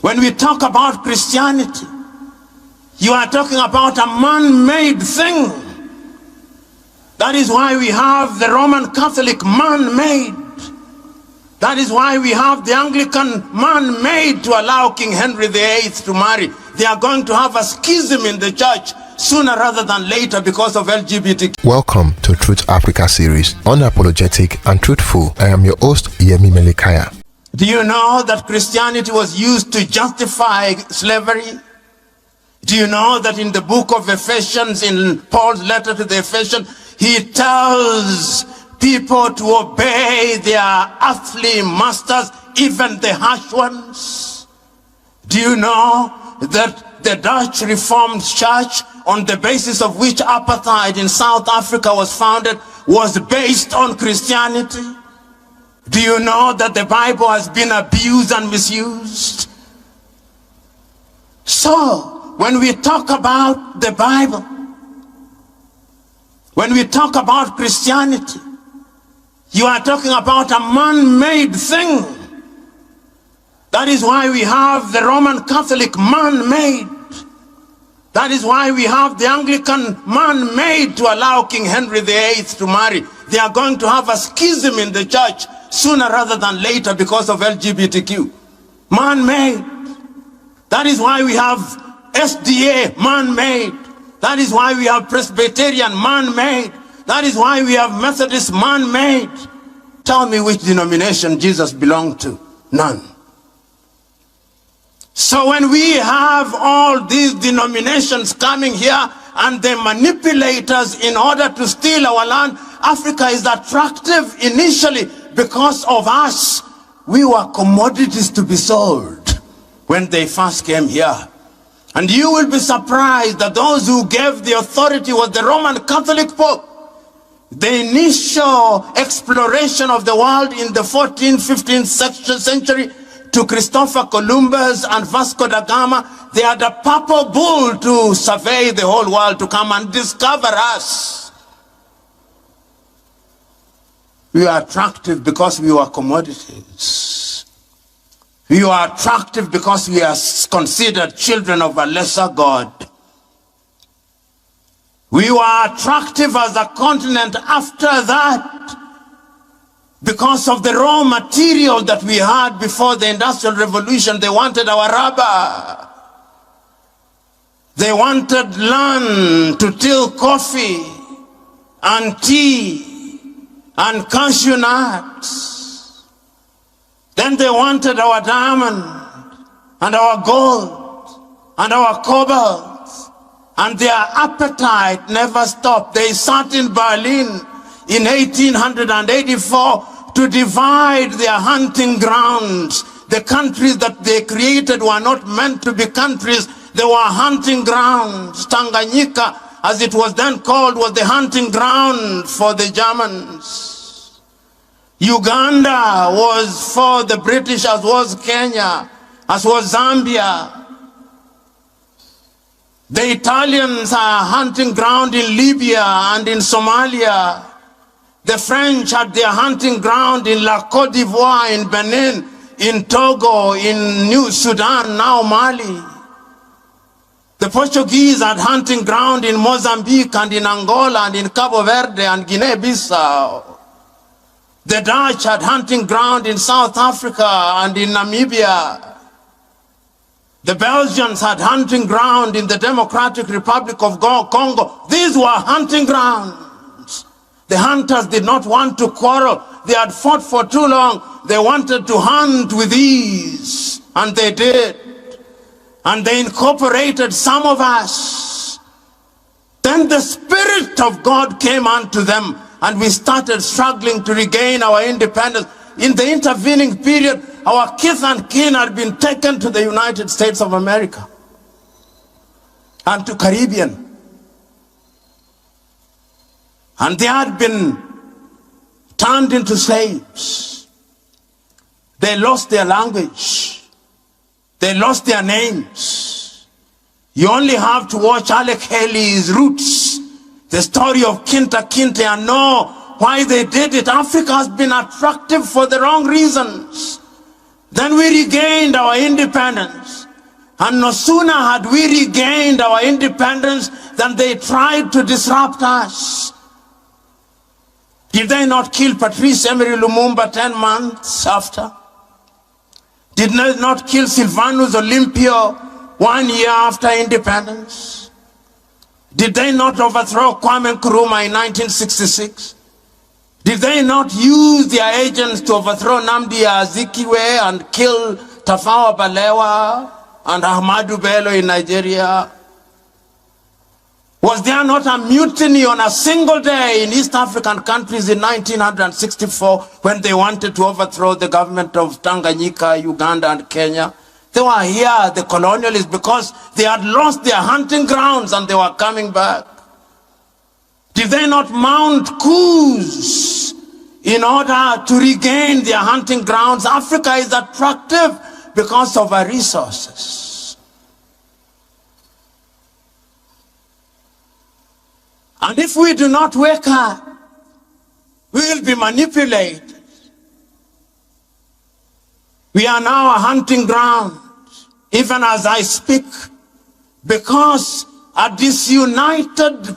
When we talk about Christianity, you are talking about a man-made thing. That is why we have the Roman Catholic man-made. That is why we have the Anglican man-made to allow King Henry VIII to marry. They are going to have a schism in the church sooner rather than later because of LGBTQ. Welcome to Truth Africa series, unapologetic and truthful. I am your host, Yemi Melekaya. Do you know that Christianity was used to justify slavery? Do you know that in the book of Ephesians, in Paul's letter to the Ephesians, he tells people to obey their earthly masters, even the harsh ones? Do you know that the Dutch Reformed Church, on the basis of which apartheid in South Africa was founded, was based on Christianity? Do you know that the Bible has been abused and misused? So, when we talk about the Bible, when we talk about Christianity, you are talking about a man-made thing. That is why we have the Roman Catholic man-made. That is why we have the Anglican man-made to allow King Henry VIII to marry. They are going to have a schism in the church sooner rather than later because of LGBTQ. Man-made. That is why we have SDA man-made. That is why we have Presbyterian man-made. That is why we have Methodist man-made. Tell me which denomination Jesus belonged to. None. So when we have all these denominations coming here and the manipulators in order to steal our land, Africa is attractive initially because of us. We were commodities to be sold when they first came here. And you will be surprised that those who gave the authority was the Roman Catholic Pope. The initial exploration of the world in the 14th, 15th century to Christopher Columbus and Vasco da Gama, they had a purple bull to survey the whole world, to come and discover us. We are attractive because we were commodities. We are attractive because we are considered children of a lesser God. We were attractive as a continent after that because of the raw material that we had before the Industrial Revolution. They wanted our rubber. They wanted land to till coffee and tea and cashew nuts. Then they wanted our diamond and our gold and our cobalt. And their appetite never stopped. They sat in Berlin in 1884 to divide their hunting grounds. The countries that they created were not meant to be countries. They were hunting grounds. Tanganyika, as it was then called, was the hunting ground for the Germans. Uganda was for the British, as was Kenya, as was Zambia. The Italians are hunting ground in Libya and in Somalia. The French had their hunting ground in La Côte d'Ivoire, in Benin, in Togo, in New Sudan, now Mali. The Portuguese had hunting ground in Mozambique and in Angola and in Cabo Verde and Guinea-Bissau. The Dutch had hunting ground in South Africa and in Namibia. The Belgians had hunting ground in the Democratic Republic of Congo. These were hunting grounds. The hunters did not want to quarrel. They had fought for too long. They wanted to hunt with ease. And they did. And they incorporated some of us. Then the Spirit of God came unto them, and we started struggling to regain our independence. In the intervening period, our kith and kin had been taken to the United States of America and to Caribbean. And they had been turned into slaves. They lost their language. They lost their names. You only have to watch Alec Haley's Roots, the story of Kinta Kinte, and know why they did it. Africa has been attractive for the wrong reasons. Then we regained our independence. independence. And no sooner had we regained our independence than they tried to disrupt us. Did they not kill Patrice Emery Lumumba 10 months after? Did they not kill Sylvanus Olympio 1 year after independence? Did they not overthrow Kwame Nkrumah in 1966? Did they not use their agents to overthrow Nnamdi Azikiwe and kill Tafawa Balewa and Ahmadu Bello in Nigeria? Was there not a mutiny on a single day in East African countries in 1964 when they wanted to overthrow the government of Tanganyika, Uganda, and Kenya? They were here, the colonialists, because they had lost their hunting grounds and they were coming back. Did they not mount coups in order to regain their hunting grounds? Africa is attractive because of our resources. And if we do not wake up, we will be manipulated. We are now a hunting ground, even as I speak, because a disunited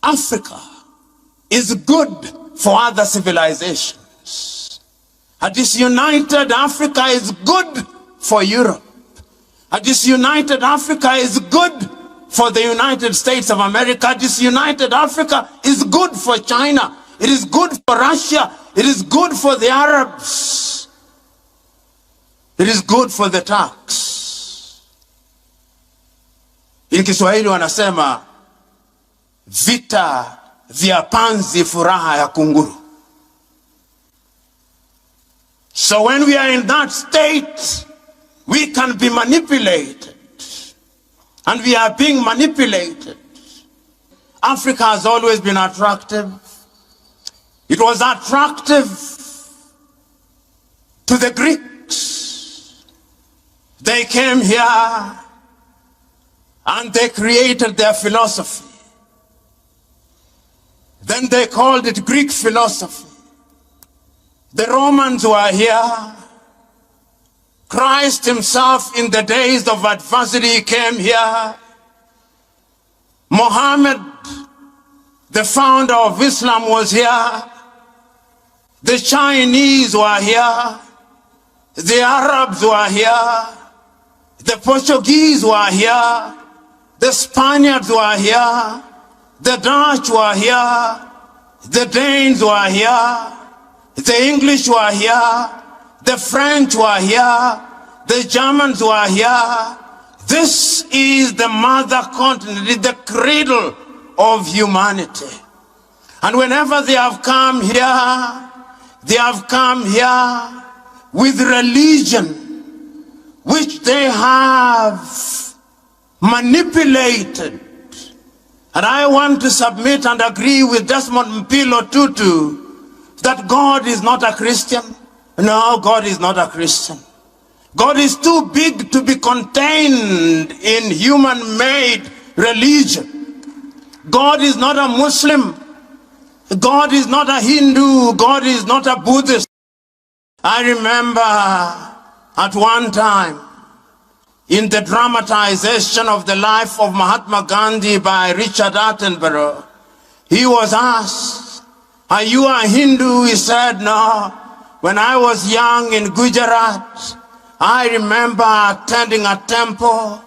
Africa is good for other civilizations. A disunited Africa is good for Europe. A disunited Africa is good for the United States of America. Disunited Africa is good for China. It is good for Russia. It is good for the Arabs. It is good for the Turks. In Kiswahili wanasema vita vya panzi furaha ya kunguru. So when we are in that state, we can be manipulated. And we are being manipulated. Africa has always been attractive. It was attractive to the Greeks. They came here and they created their philosophy. Then they called it Greek philosophy. The Romans were here. Christ himself in the days of adversity came here. Muhammad, the founder of Islam, was here. The Chinese were here. The Arabs were here. The Portuguese were here. The Spaniards were here. The Dutch were here. The Danes were here. The English were here. The French were here. The Germans were here. This is the mother continent, it is the cradle of humanity. And whenever they have come here with religion, which they have manipulated. And I want to submit and agree with Desmond P.L.O that God is not a Christian. No, God is not a Christian. God is too big to be contained in human-made religion. God is not a Muslim. God is not a Hindu. God is not a Buddhist. I remember at one time in the dramatization of the life of Mahatma Gandhi by Richard Attenborough, he was asked, "Are you a Hindu?" He said, "No. When I was young in Gujarat, I remember attending a temple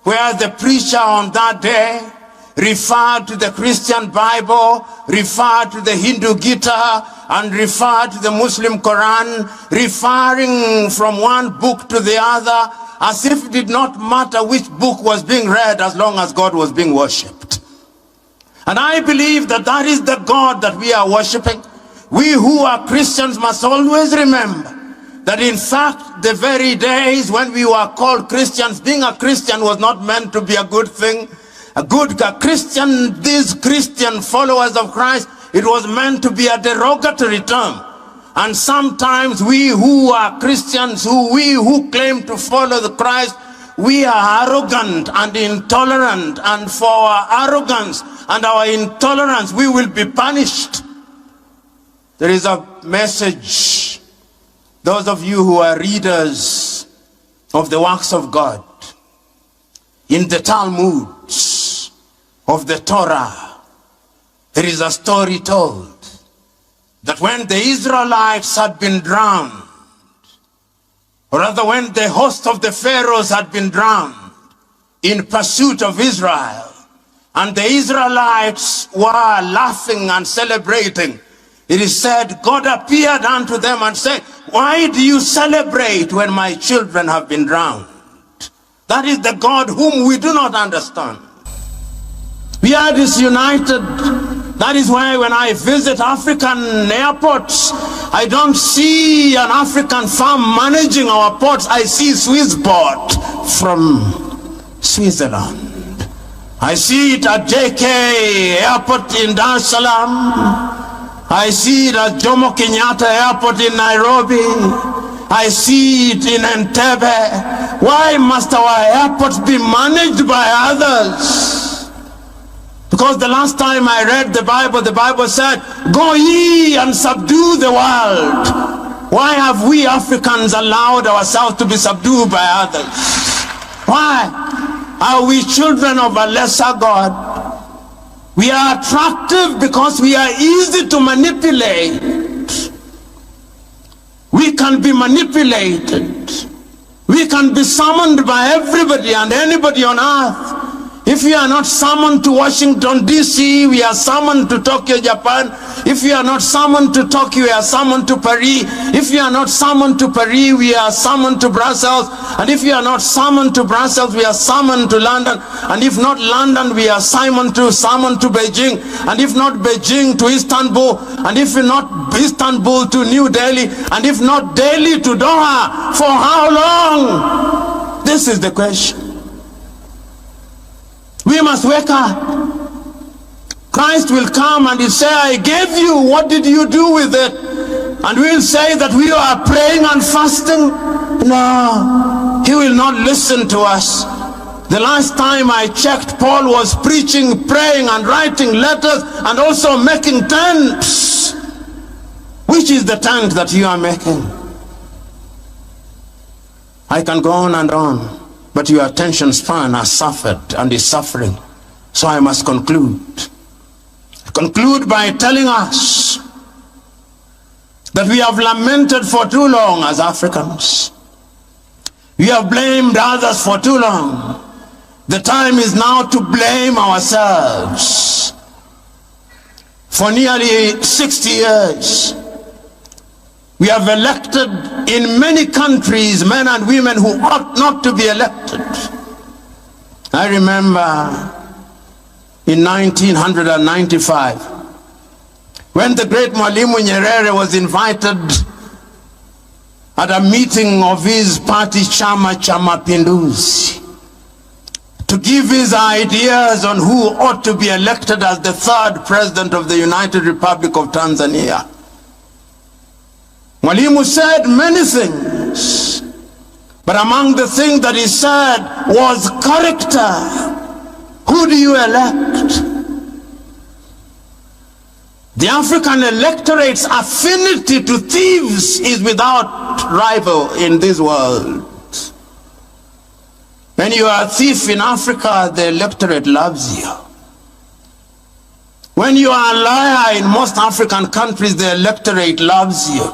where the preacher on that day referred to the Christian Bible, referred to the Hindu Gita, and referred to the Muslim Quran, referring from one book to the other, as if it did not matter which book was being read as long as God was being worshipped." And I believe that that is the God that we are worshiping. We who are Christians must always remember that in fact the very days when we were called Christians, being a Christian was not meant to be a good thing. A Christian, these Christian followers of Christ, it was meant to be a derogatory term. And sometimes we who are Christians, we who claim to follow the Christ, we are arrogant and intolerant, and for our arrogance and our intolerance we will be punished. There is a message, those of you who are readers of the works of God. In the Talmuds of the Torah, there is a story told that when the Israelites had been drowned, or rather when the host of the Pharaohs had been drowned in pursuit of Israel, and the Israelites were laughing and celebrating, it is said, God appeared unto them and said, why do you celebrate when my children have been drowned? That is the God whom we do not understand. We are disunited. That is why when I visit African airports, I don't see an African firm managing our ports. I see Swissport from Switzerland. I see it at JK Airport in Dar es Salaam. I see it at Jomo Kenyatta Airport in Nairobi. I see it in Entebbe. Why must our airports be managed by others? Because the last time I read the Bible said, go ye and subdue the world. Why have we Africans allowed ourselves to be subdued by others? Why are we children of a lesser God? We are attractive because we are easy to manipulate. We can be manipulated. We can be summoned by everybody and anybody on earth. If we are not summoned to Washington, D.C., we are summoned to Tokyo, Japan. If we are not summoned to Tokyo, we are summoned to Paris. If we are not summoned to Paris, we are summoned to Brussels. And if we are not summoned to Brussels, we are summoned to London. And if not London, we are summoned to Beijing. And if not Beijing, to Istanbul. And if not Istanbul, to New Delhi. And if not Delhi, to Doha. For how long? This is the question. We must wake up. Christ will come and he'll say, I gave you, what did you do with it? And we'll say that we are praying and fasting. No, he will not listen to us. The last time I checked, Paul was preaching, praying and writing letters and also making tents. Which is the tent that you are making? I can go on and on. But your attention span has suffered and is suffering. So I must conclude. Conclude by telling us that we have lamented for too long as Africans. We have blamed others for too long. The time is now to blame ourselves. For nearly 60 years, we have elected in many countries men and women who ought not to be elected. I remember in 1995 when the great Mwalimu Nyerere was invited at a meeting of his party Chama cha Mapinduzi to give his ideas on who ought to be elected as the third president of the United Republic of Tanzania. Mwalimu said many things, but among the things that he said was character. Who do you elect? The African electorate's affinity to thieves is without rival in this world. When you are a thief in Africa, the electorate loves you. When you are a liar in most African countries, the electorate loves you.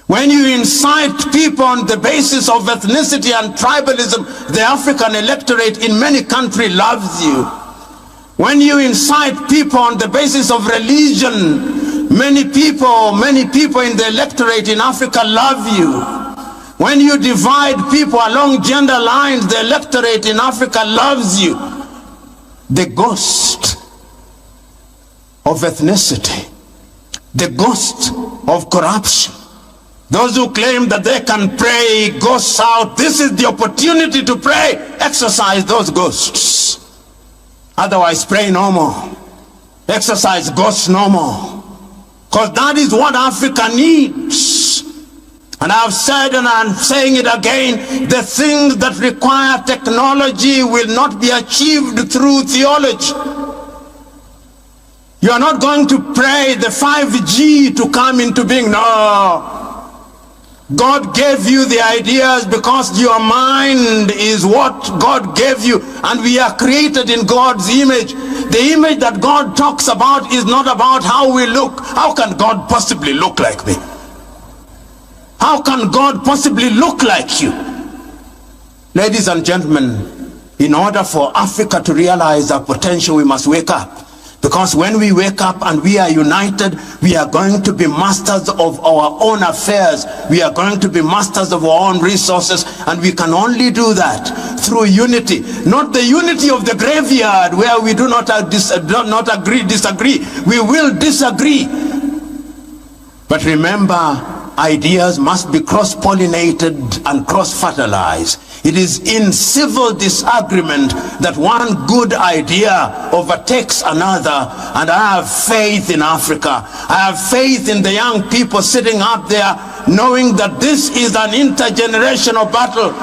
When you incite people on the basis of ethnicity and tribalism, the African electorate in many countries loves you. When you incite people on the basis of religion, many people in the electorate in Africa love you. When you divide people along gender lines, the electorate in Africa loves you. The ghost of ethnicity, the ghost of corruption, those who claim that they can pray ghosts out, this is the opportunity to pray. Exercise those ghosts. Otherwise, pray no more. Exercise ghosts no more. Because that is what Africa needs. And I've said and I'm saying it again, the things that require technology will not be achieved through theology. You are not going to pray the 5G to come into being. No. God gave you the ideas because your mind is what God gave you, and we are created in God's image. The image that God talks about is not about how we look. How can God possibly look like me? How can God possibly look like you? Ladies and gentlemen, in order for Africa to realize our potential, we must wake up. Because when we wake up and we are united, we are going to be masters of our own affairs. We are going to be masters of our own resources, and we can only do that through unity. Not the unity of the graveyard where we do not disagree. We will disagree. But remember, ideas must be cross-pollinated and cross-fertilized. It is in civil disagreement that one good idea overtakes another, and I have faith in Africa. I have faith in the young people sitting up there, knowing that this is an intergenerational battle.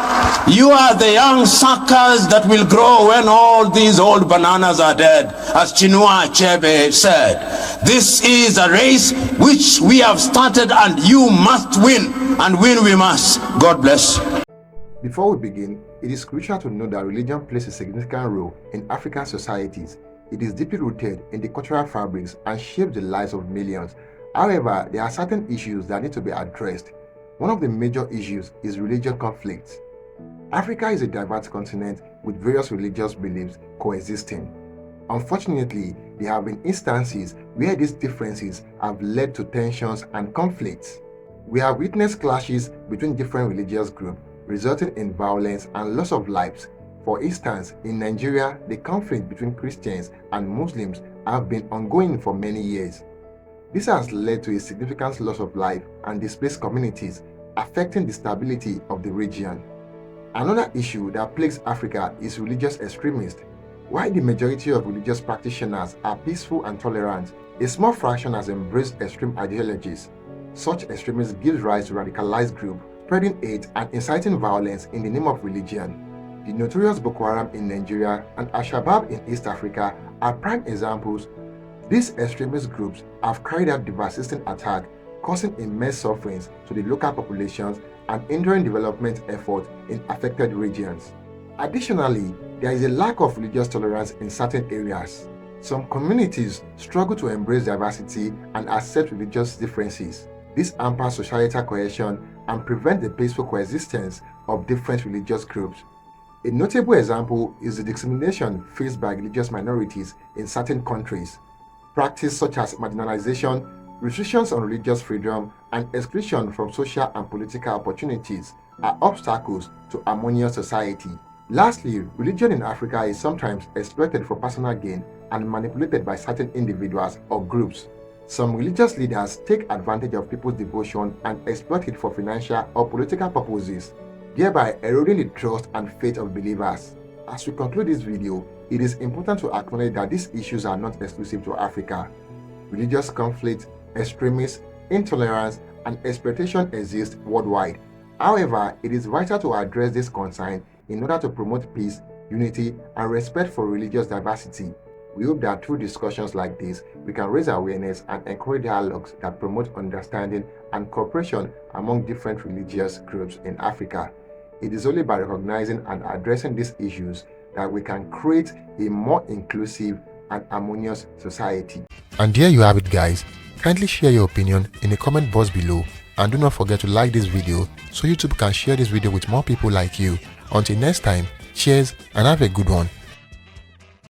You are the young suckers that will grow when all these old bananas are dead, as Chinua Achebe said. This is a race which we have started, and you must win, and win we must. God bless. Before we begin, it is crucial to know that religion plays a significant role in African societies. It is deeply rooted in the cultural fabrics and shapes the lives of millions. However, there are certain issues that need to be addressed. One of the major issues is religious conflicts. Africa is a diverse continent with various religious beliefs coexisting. Unfortunately, there have been instances where these differences have led to tensions and conflicts. We have witnessed clashes between different religious groups, resulting in violence and loss of lives. For instance, in Nigeria, the conflict between Christians and Muslims have been ongoing for many years. This has led to a significant loss of life and displaced communities, affecting the stability of the region. Another issue that plagues Africa is religious extremism. While the majority of religious practitioners are peaceful and tolerant, a small fraction has embraced extreme ideologies. Such extremism gives rise to radicalized groups, spreading hate and inciting violence in the name of religion. The notorious Boko Haram in Nigeria and Al-Shabaab in East Africa are prime examples. These extremist groups have carried out devastating attacks, causing immense sufferings to the local populations and hindering development efforts in affected regions. Additionally, there is a lack of religious tolerance in certain areas. Some communities struggle to embrace diversity and accept religious differences. This hampers societal cohesion and prevents the peaceful coexistence of different religious groups. A notable example is the discrimination faced by religious minorities in certain countries. Practices such as marginalization, restrictions on religious freedom, and exclusion from social and political opportunities are obstacles to harmonious society. Lastly, religion in Africa is sometimes exploited for personal gain and manipulated by certain individuals or groups. Some religious leaders take advantage of people's devotion and exploit it for financial or political purposes, thereby eroding the trust and faith of believers. As we conclude this video, it is important to acknowledge that these issues are not exclusive to Africa. Religious conflict, extremism, intolerance, and exploitation exist worldwide. However, it is vital to address this concern in order to promote peace, unity, and respect for religious diversity. We hope that through discussions like this, we can raise awareness and encourage dialogues that promote understanding and cooperation among different religious groups in Africa. It is only by recognizing and addressing these issues that we can create a more inclusive and harmonious society. And there you have it, guys. Kindly share your opinion in the comment box below, and do not forget to like this video so YouTube can share this video with more people like you. Until next time, cheers and have a good one.